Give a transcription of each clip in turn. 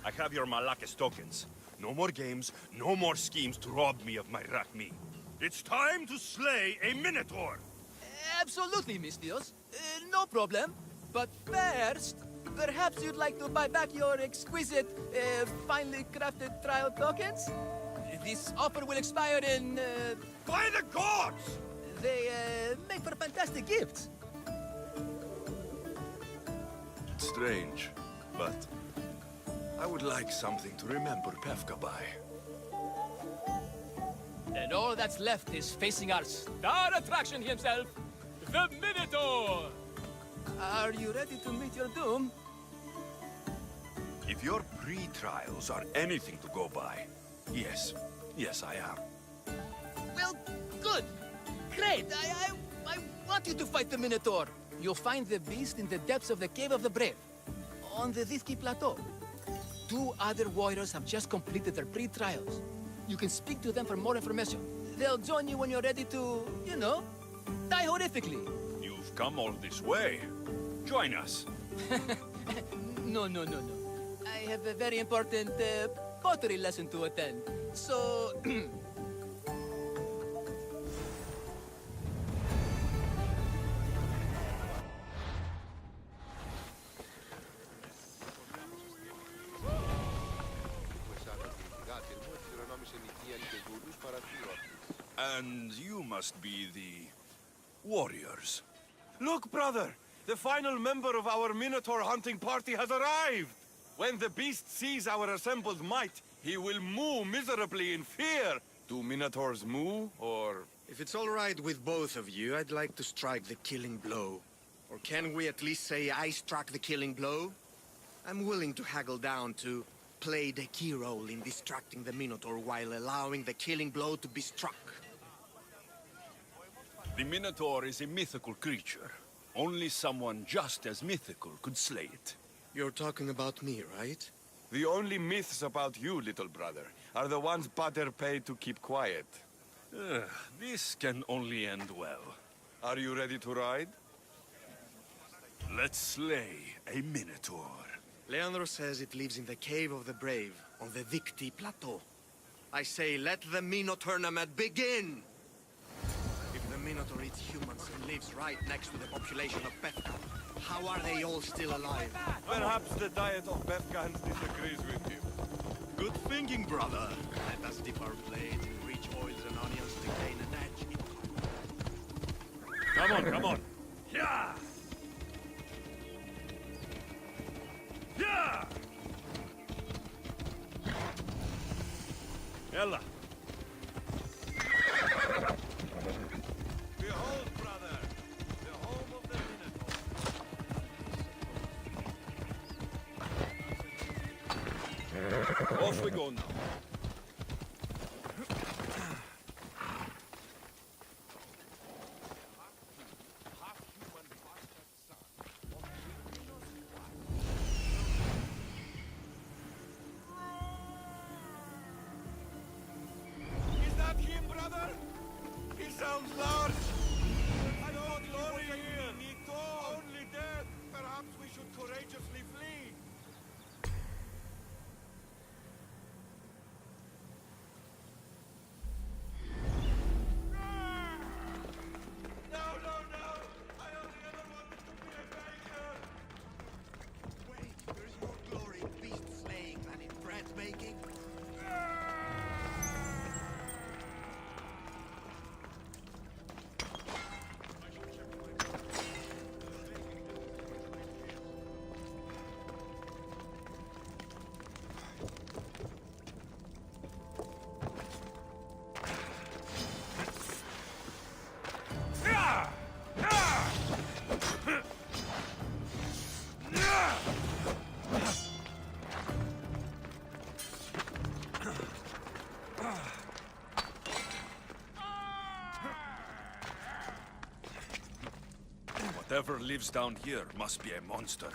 I have your Malakis tokens. No more games, no more schemes to rob me of my Rakmi. It's time to slay a Minotaur! Absolutely, Mistios. No problem. But first, perhaps you'd like to buy back your exquisite, finely crafted trial tokens? This offer will expire in, By the gods! They, make for fantastic gifts. It's strange, but I would like something to remember Pefka by. And all that's left is facing our star attraction himself, the Minotaur! Are you ready to meet your doom? If your pre-trials are anything to go by, yes. Yes, I am. Well, good. Great. I want you to fight the Minotaur. You'll find the beast in the depths of the Cave of the Brave, on the Vithki Plateau. 2 other warriors have just completed their pre-trials. You can speak to them for more information. They'll join you when you're ready to, you know, die horrifically. You've come all this way. Join us. No. I have a very important pottery lesson to attend. So... And you must be the warriors. Look, brother! The final member of our Minotaur hunting party has arrived! When the beast sees our assembled might, he will moo miserably in fear. Do Minotaurs moo, or... If it's all right with both of you, I'd like to strike the killing blow. Or can we at least say I struck the killing blow? I'm willing to haggle down to play the key role in distracting the Minotaur while allowing the killing blow to be struck. The Minotaur is a mythical creature. Only someone just as mythical could slay it. You're talking about me, right? The only myths about you, little brother, are the ones Pater paid to keep quiet. This can only end well. Are you ready to ride? Let's slay a Minotaur. Leandro says it lives in the Cave of the Brave, on the Vithki Plateau. I say, let the Minotaur tournament begin! If the Minotaur eats humans and lives right next to the population of Pefka, how are they all still alive? Perhaps the diet of Befgans disagrees with you. Good thinking, brother. Let us dip our blades in rich oils and onions to gain an edge. Come on! Yeah! Yeah! Ella! Behold, brother, the home of the Minotaur. Off we go now. Is that him, brother? He sounds large. I thought glory here. Only death. Perhaps we should courageously flee. No! I only ever wanted to be a baker. Wait, there's more glory in beast slaying than in bread making. Whatever lives down here must be a monster.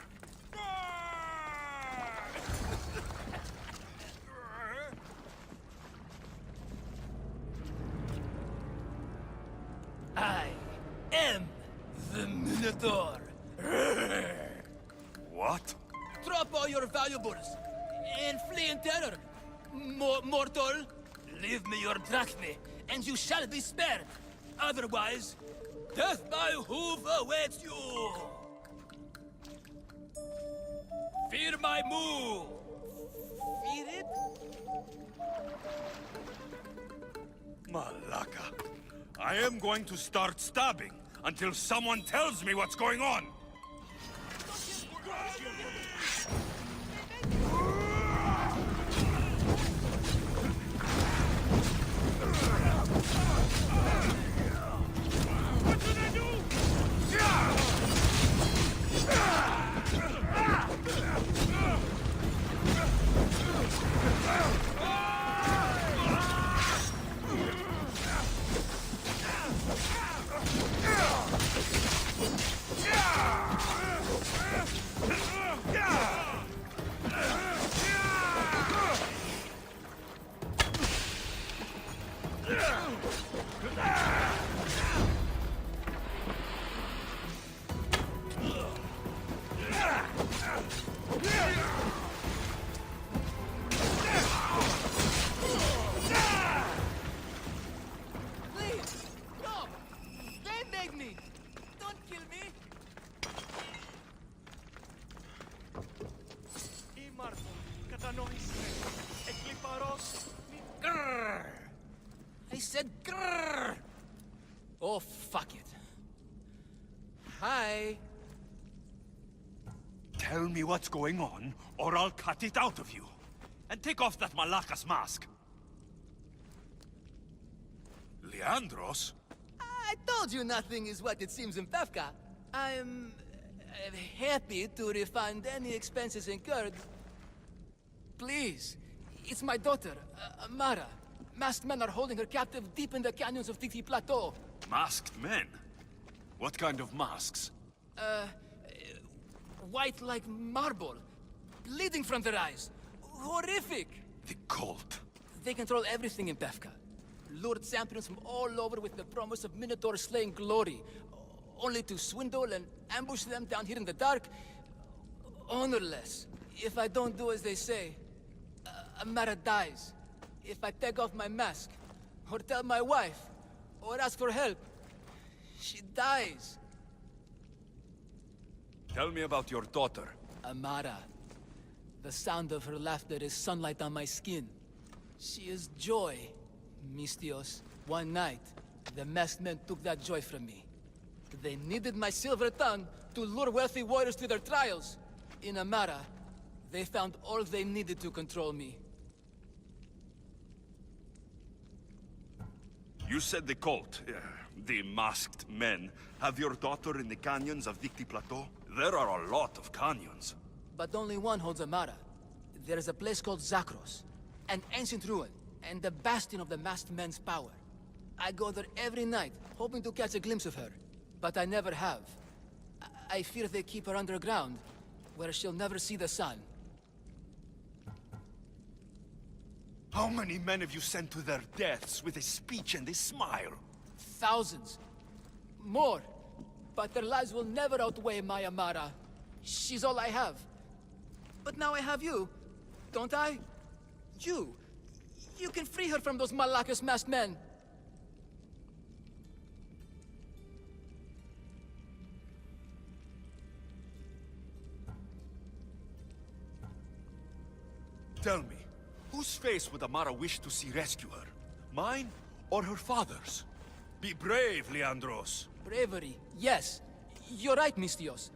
I am the Minotaur. What? Drop all your valuables. and flee in terror. Mortal, leave me your drachme, and you shall be spared. Otherwise, death by hoof awaits you. Fear my move. Fear it? Malaka. I am going to start stabbing until someone tells me what's going on. What should I do? Please, no! They made me! Don't kill me! Grrr! I said grrr! Oh, fuck it. Hi. Tell me what's going on, or I'll cut it out of you. And take off that Malaka's mask. Leandros? I told you nothing is what it seems in Pevka. I'm happy to refund any expenses incurred. Please, it's my daughter, Amara. Masked men are holding her captive deep in the canyons of Titi Plateau. Masked men? What kind of masks? White like marble, bleeding from their eyes. Horrific! The cult. They control everything in Pevka. Lured champions from all over with the promise of Minotaur slaying glory, only to swindle and ambush them down here in the dark. Honorless. If I don't do as they say, Amara dies. If I take off my mask, or tell my wife, or ask for help, she dies. Tell me about your daughter. Amara. The sound of her laughter is sunlight on my skin. She is joy, Mistios. One night, the masked men took that joy from me. They needed my silver tongue to lure wealthy warriors to their trials. In Amara, they found all they needed to control me. You said the cult, the masked men, have your daughter in the canyons of Dicty Plateau? There are a lot of canyons. But only one holds Amara. There is a place called Zakros, an ancient ruin, and the bastion of the masked men's power. I go there every night, hoping to catch a glimpse of her. But I never have. I fear they keep her underground, where she'll never see the sun. How many men have you sent to their deaths with a speech and a smile? Thousands. More. But their lives will never outweigh my Amara. She's all I have. But now I have you, don't I? You. You can free her from those Malakas masked men. Tell me, whose face would Amara wish to see rescue her? Mine or her father's? Be brave, Leandros. Bravery, yes. You're right, Mistios.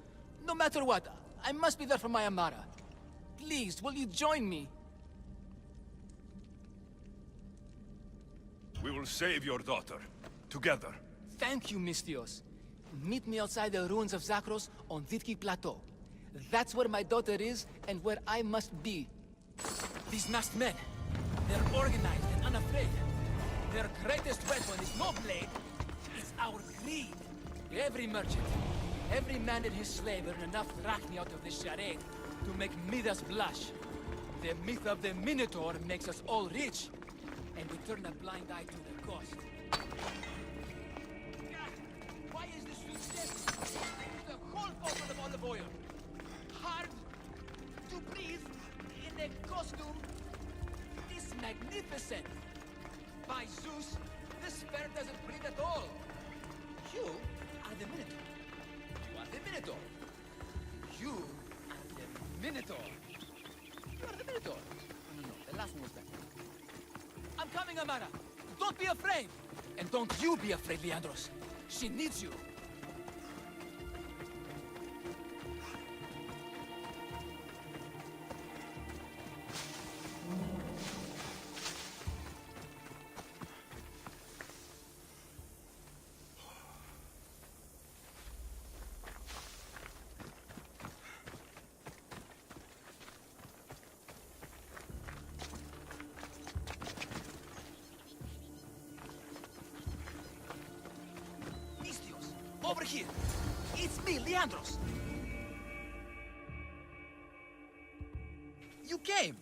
No matter what, I must be there for my Amara. Please, will you join me? We will save your daughter. Together. Thank you, Mistios. Meet me outside the ruins of Zakros on Vitki Plateau. That's where my daughter is and where I must be. These masked men, they're organized and unafraid. Their greatest weapon is no blade, it's our greed. Every merchant, every man and his slave earn enough drachmi out of this charade to make Midas blush. The myth of the Minotaur makes us all rich, and we turn a blind eye to the cost. Why is this so stiff? Use the whole bottle of olive oil. Hard to breathe in the costume is magnificent. By Zeus, this sphere doesn't breathe at all. You are the Minotaur. You are the Minotaur. You are the Minotaur. You are the Minotaur. No, the last one was better. I'm coming, Amara. Don't be afraid. And don't you be afraid, Leandros. She needs you. Over here. It's me, Leandros. You came.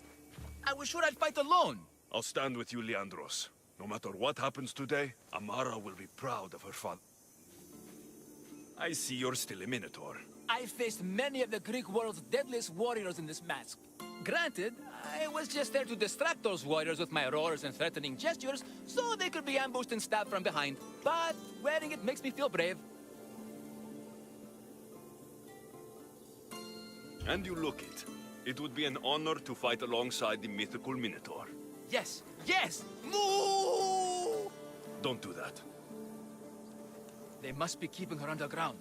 I was sure I'd fight alone. I'll stand with you, Leandros. No matter what happens today, Amara will be proud of her father. I see you're still a Minotaur. I faced many of the Greek world's deadliest warriors in this mask. Granted, I was just there to distract those warriors with my roars and threatening gestures, so they could be ambushed and stabbed from behind. But wearing it makes me feel brave. And you look it. It would be an honor to fight alongside the mythical Minotaur. Yes, yes! Moo! Don't do that. They must be keeping her underground.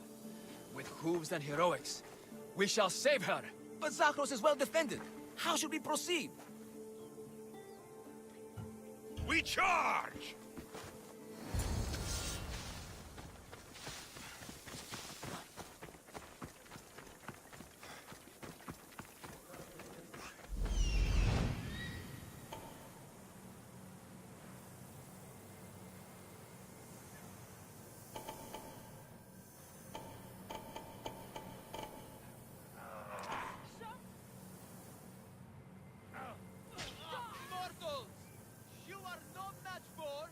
With hooves and heroics. We shall save her. But Zakros is well defended. How should we proceed? We charge! Mortals! You are no match for...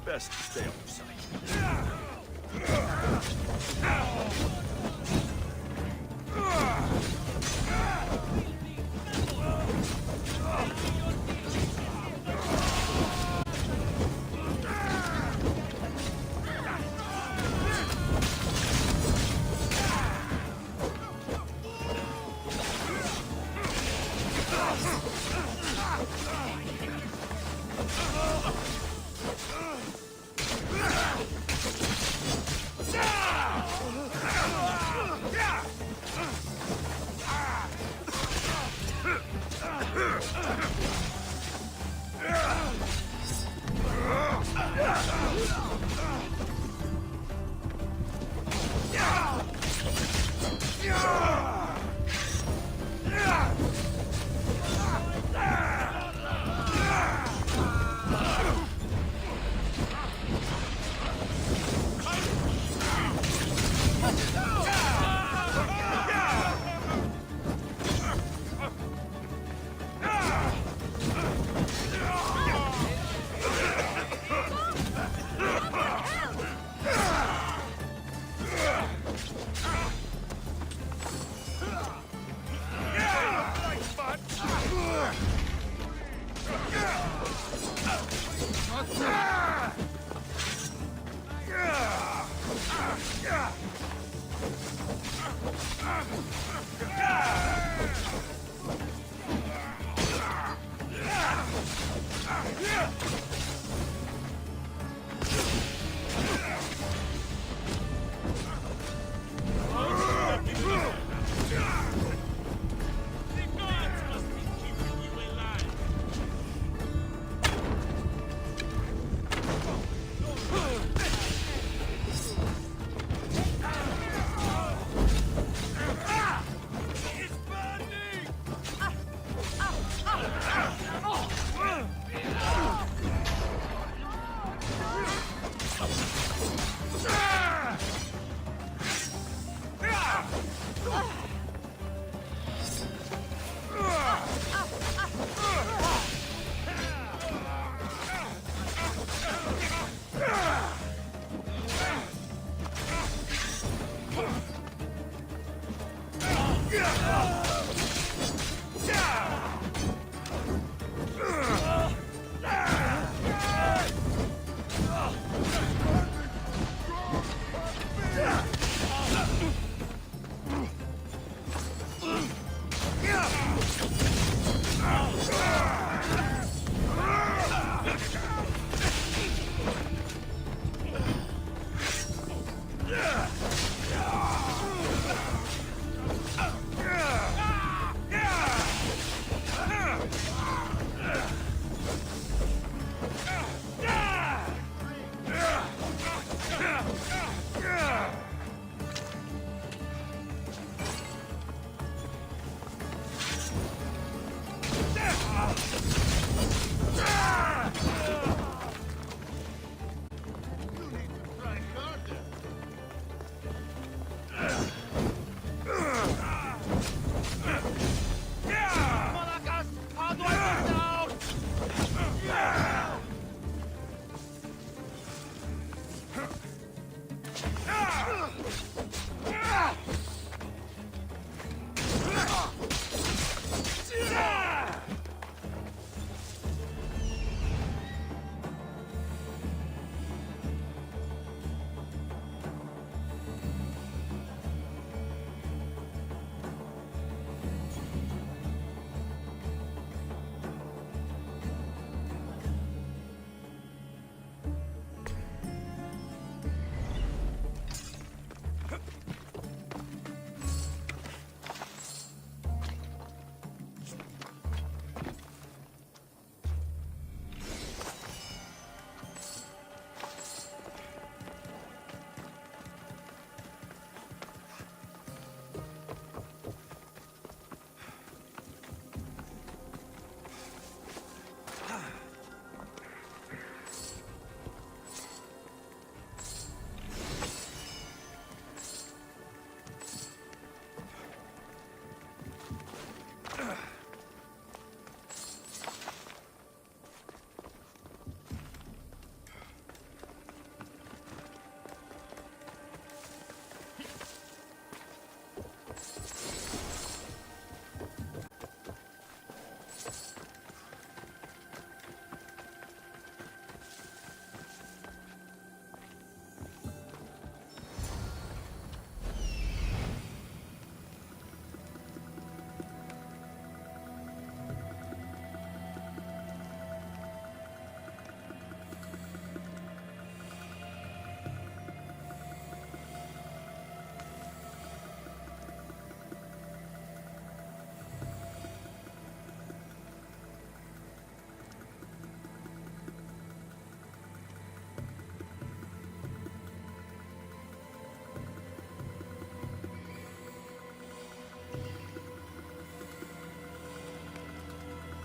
Best to stay out of sight.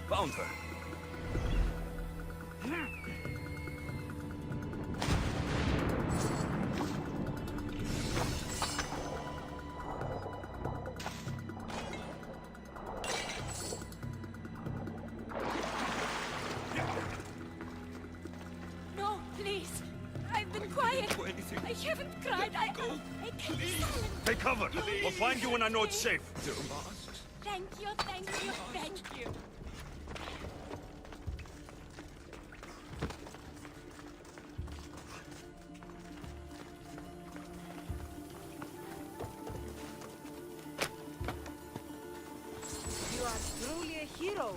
Found her. No, please. I've been quiet. Do anything. I haven't cried. I can't be silent. Take cover. We'll find you when I know it's safe. Thank you, thank you, thank you. You are truly a hero.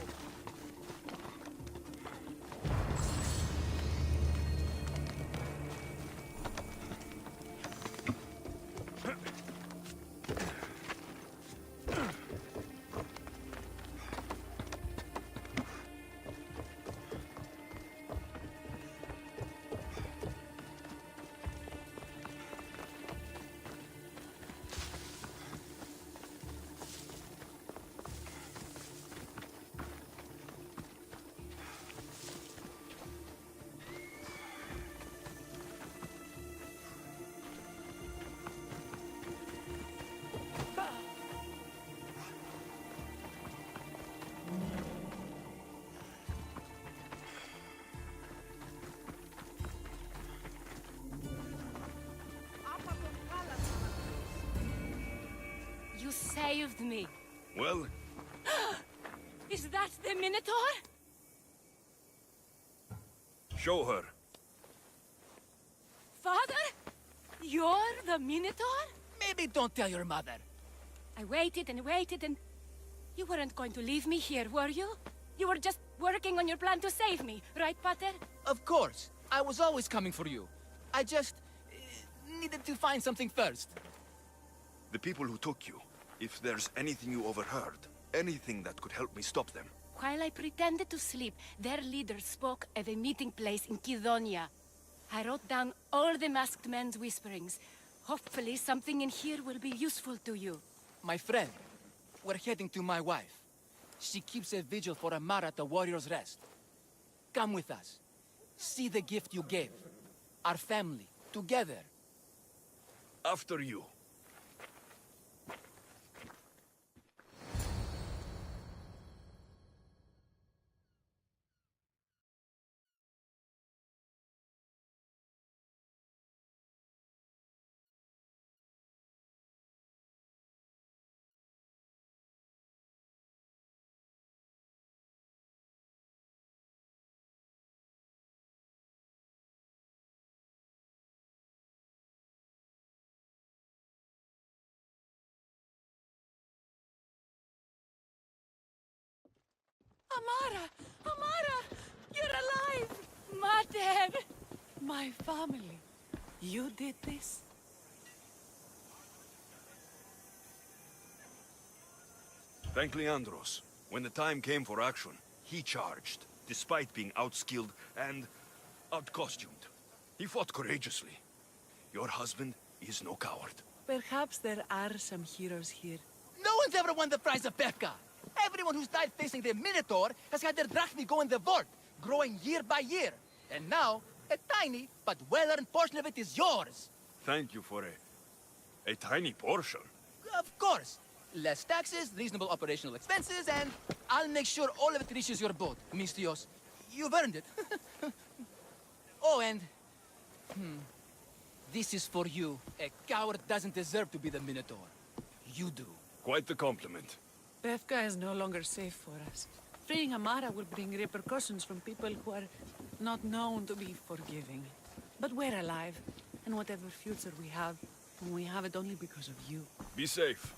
You saved me. Well, Is that the Minotaur? show her. Father? You're the Minotaur? Maybe don't tell your mother. I waited and waited and... You weren't going to leave me here, were you? You were just working on your plan to save me, right, Pater? Of course. I was always coming for you. I just... needed to find something first. The people who took you, if there's anything you overheard, anything that could help me stop them. While I pretended to sleep, their leader spoke of a meeting place in Kidonia. I wrote down all the masked men's whisperings. Hopefully something in here will be useful to you. My friend, we're heading to my wife. She keeps a vigil for Amara at the Warrior's Rest. Come with us. See the gift you gave. Our family, together. After you. Amara! Amara! You're alive! Mater! My family. You did this? Thank Leandros. When the time came for action, he charged, despite being outskilled and outcostumed. He fought courageously. Your husband is no coward. Perhaps there are some heroes here. No one's ever won the prize of Befka. Everyone who's died facing the Minotaur has had their drachmi go in the vault, growing year by year. And now, a tiny but well-earned portion of it is yours. Thank you for a tiny portion. Of course. Less taxes, reasonable operational expenses, and I'll make sure all of it reaches your boat, Mistios. You've earned it. Oh, and... This is for you. A coward doesn't deserve to be the Minotaur. You do. Quite the compliment. Befka is no longer safe for us. Freeing Amara will bring repercussions from people who are not known to be forgiving. But we're alive, and whatever future we have it only because of you. Be safe.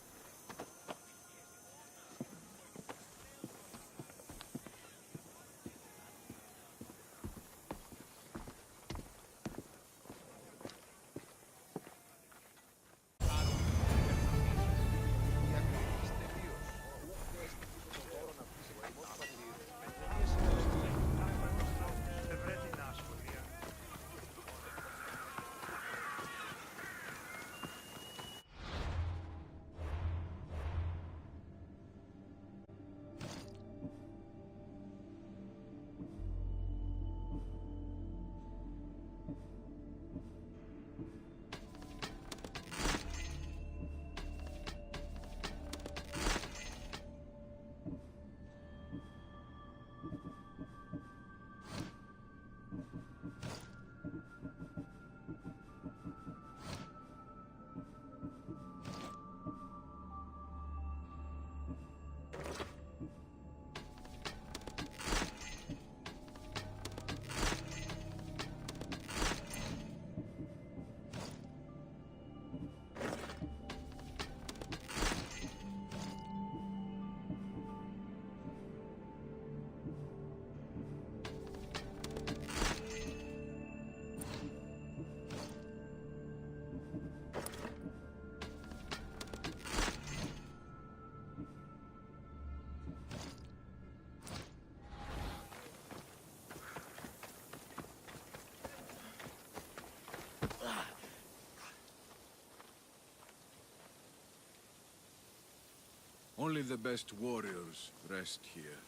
Only the best warriors rest here.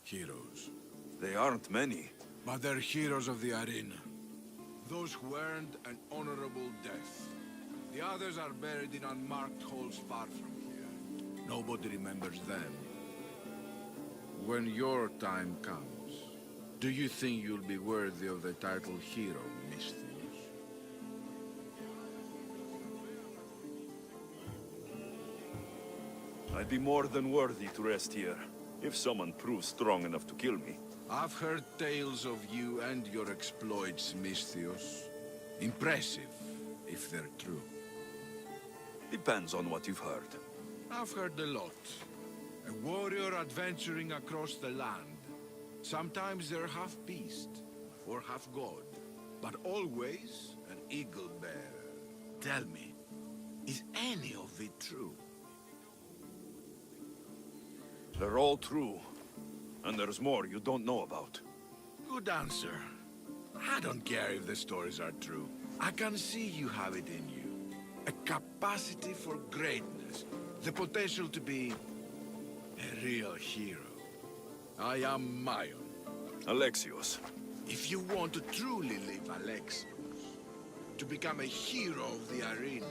Heroes. They aren't many. But they're heroes of the arena. Those who earned an honorable death. The others are buried in unmarked holes far from here. Nobody remembers them. When your time comes, do you think you'll be worthy of the title hero, Mistios? I'd be more than worthy to rest here, if someone proves strong enough to kill me. I've heard tales of you and your exploits, Misthios. Impressive, if they're true. Depends on what you've heard. I've heard a lot. A warrior adventuring across the land. Sometimes they're half beast, or half god, but always an eagle bearer. Tell me, is any of it true? They're all true. And there's more you don't know about. Good answer. I don't care if the stories are true. I can see you have it in you. A capacity for greatness. The potential to be a real hero. I am Mayon. Alexios. If you want to truly live Alexios, to become a hero of the arena,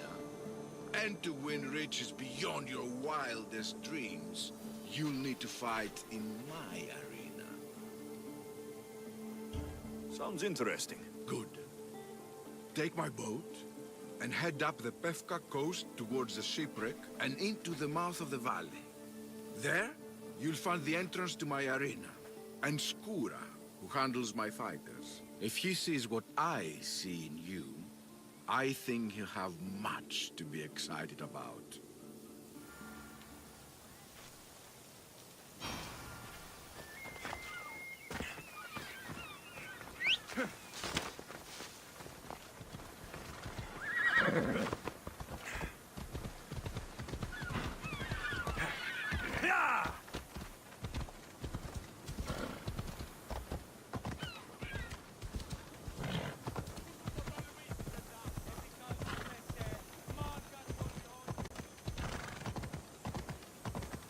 and to win riches beyond your wildest dreams, you'll need to fight in my arena. Sounds interesting. Good. Take my boat and head up the Pefka coast towards the shipwreck and into the mouth of the valley. There, you'll find the entrance to my arena, and Skura, who handles my fighters. If he sees what I see in you, I think he'll have much to be excited about.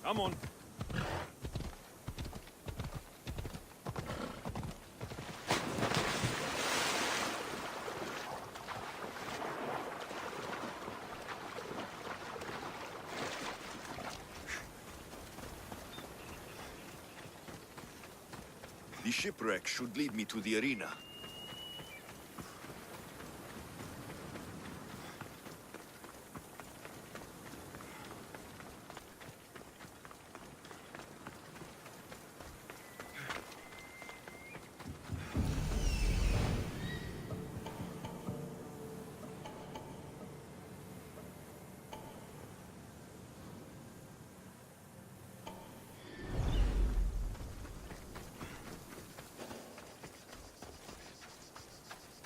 Come on. The shipwreck should lead me to the arena.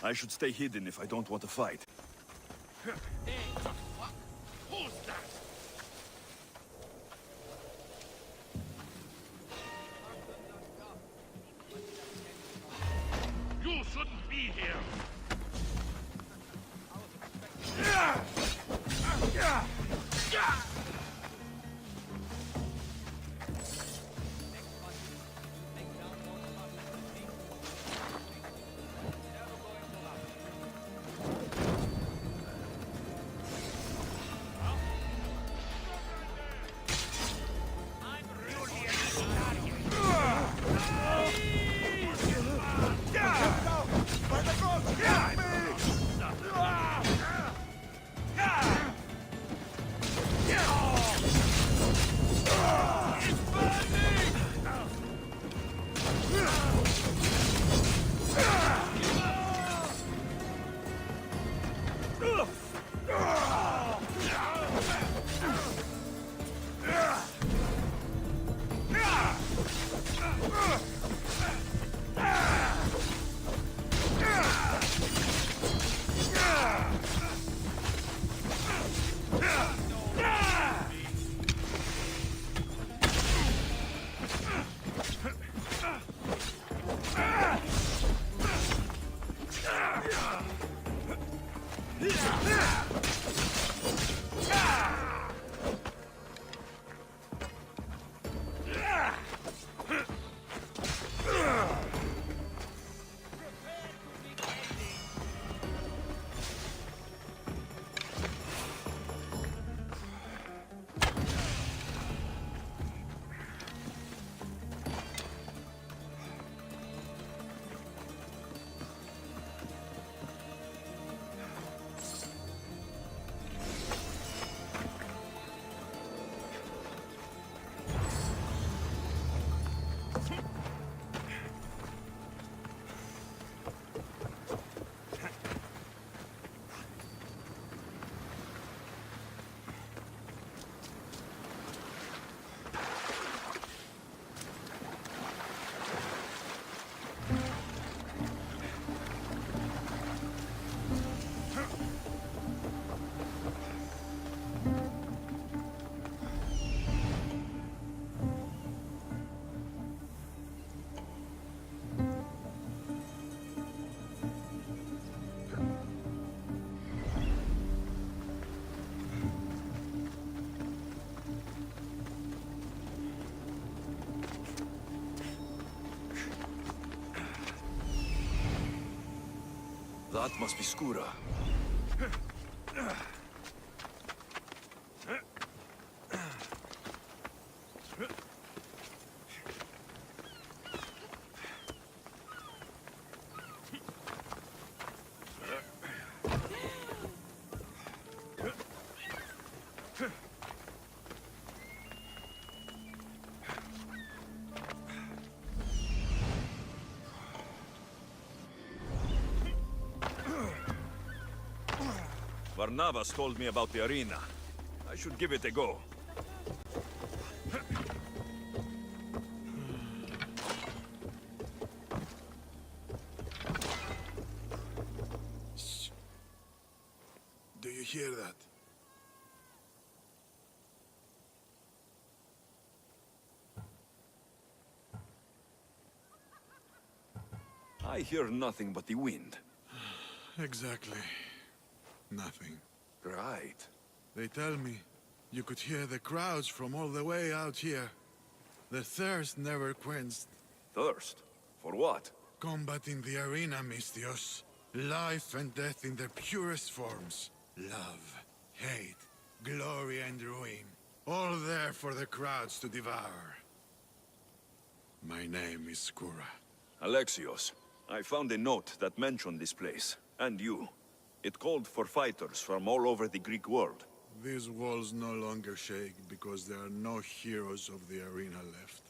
I should stay hidden if I don't want to fight. Who's that? You shouldn't be here. That must be Skura. Barnabas told me about the arena. I should give it a go. Do you hear that? I hear nothing but the wind. Exactly. Nothing. Right. They tell me you could hear the crowds from all the way out here. The thirst never quenched. Thirst? For what? Combat in the arena, Misthios. Life and death in their purest forms. Love, hate, glory and ruin. All there for the crowds to devour. My name is Skura. Alexios, I found a note that mentioned this place, and you. It called for fighters from all over the Greek world. These walls no longer shake because there are no heroes of the arena left.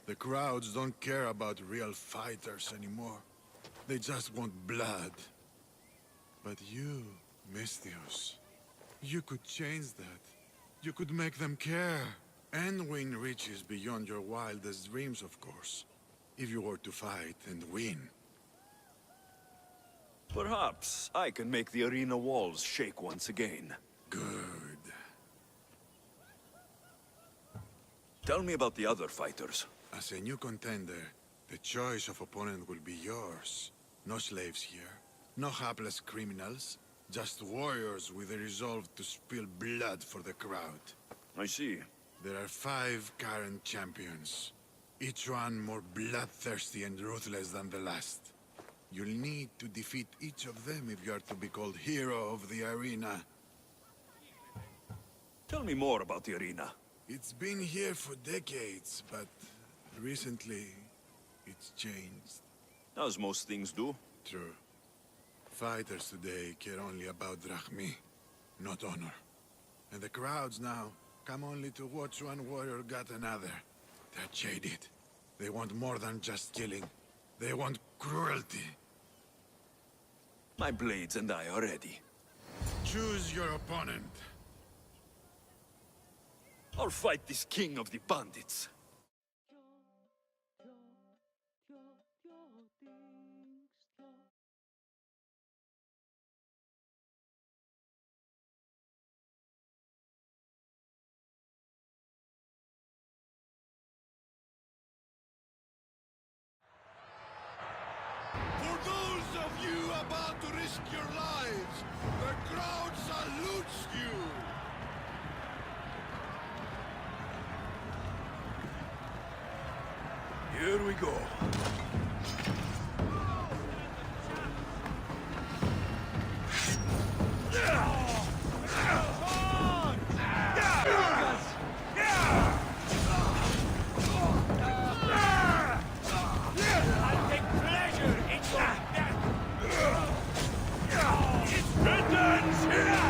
The crowds don't care about real fighters anymore. They just want blood. But you, Misthios, you could change that. You could make them care. And win riches beyond your wildest dreams, of course. If you were to fight and win. Perhaps I can make the arena walls shake once again. Good. Tell me about the other fighters. As a new contender, the choice of opponent will be yours. No slaves here. No hapless criminals. Just warriors with a resolve to spill blood for the crowd. I see. There are 5 current champions. Each one more bloodthirsty and ruthless than the last. You'll need to defeat each of them if you are to be called hero of the arena. Tell me more about the arena. It's been here for decades, but recently it's changed. As most things do. True. Fighters today care only about drachmi, not honor. And the crowds now come only to watch one warrior gut another. They're jaded. They want more than just killing. They want cruelty. My blades and I are ready. Choose your opponent. I'll fight this king of the bandits. For those of you about to risk your lives, the crowd salutes you! Here we go. I take pleasure in your death! It's vengeance here!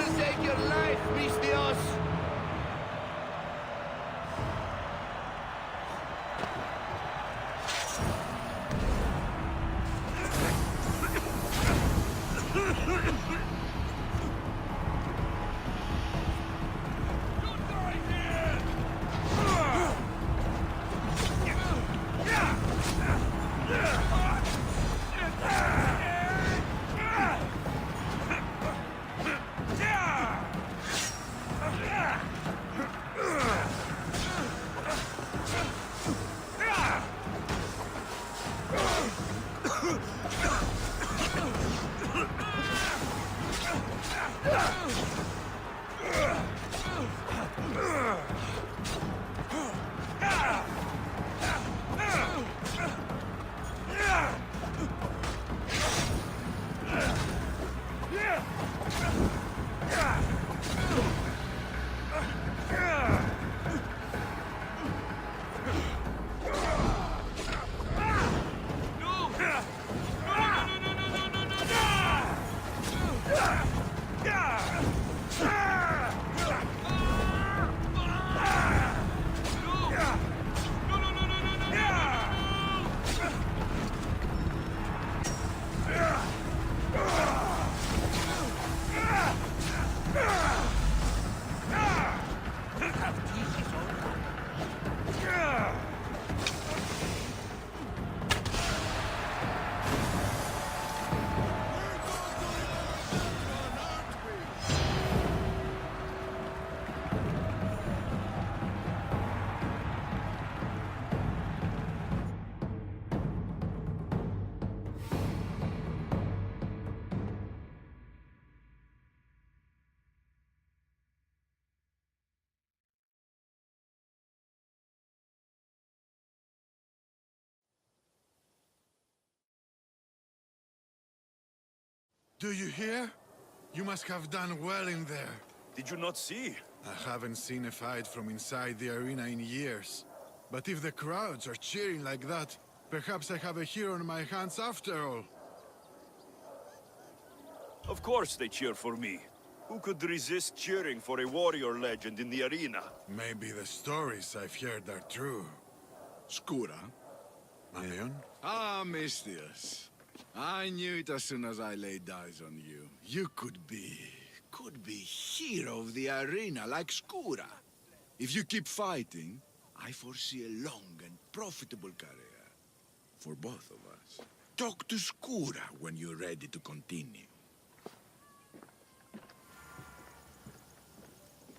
will take your life, mis Dios! Do you hear? You must have done well in there. Did you not see? I haven't seen a fight from inside the arena in years. But if the crowds are cheering like that, perhaps I have a hero on my hands after all. Of course they cheer for me. Who could resist cheering for a warrior legend in the arena? Maybe the stories I've heard are true. Skura? Leon? Ah, Mistius. I knew it as soon as I laid eyes on you. You could be hero of the arena like Skura. If you keep fighting, I foresee a long and profitable career. For both of us. Talk to Skura when you're ready to continue.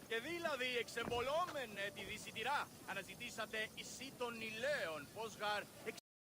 Και δηλαδή εξεμπολόμεν τη δυσιτηρά, αναζητήσατε εις των ηλαίων, πως γαρ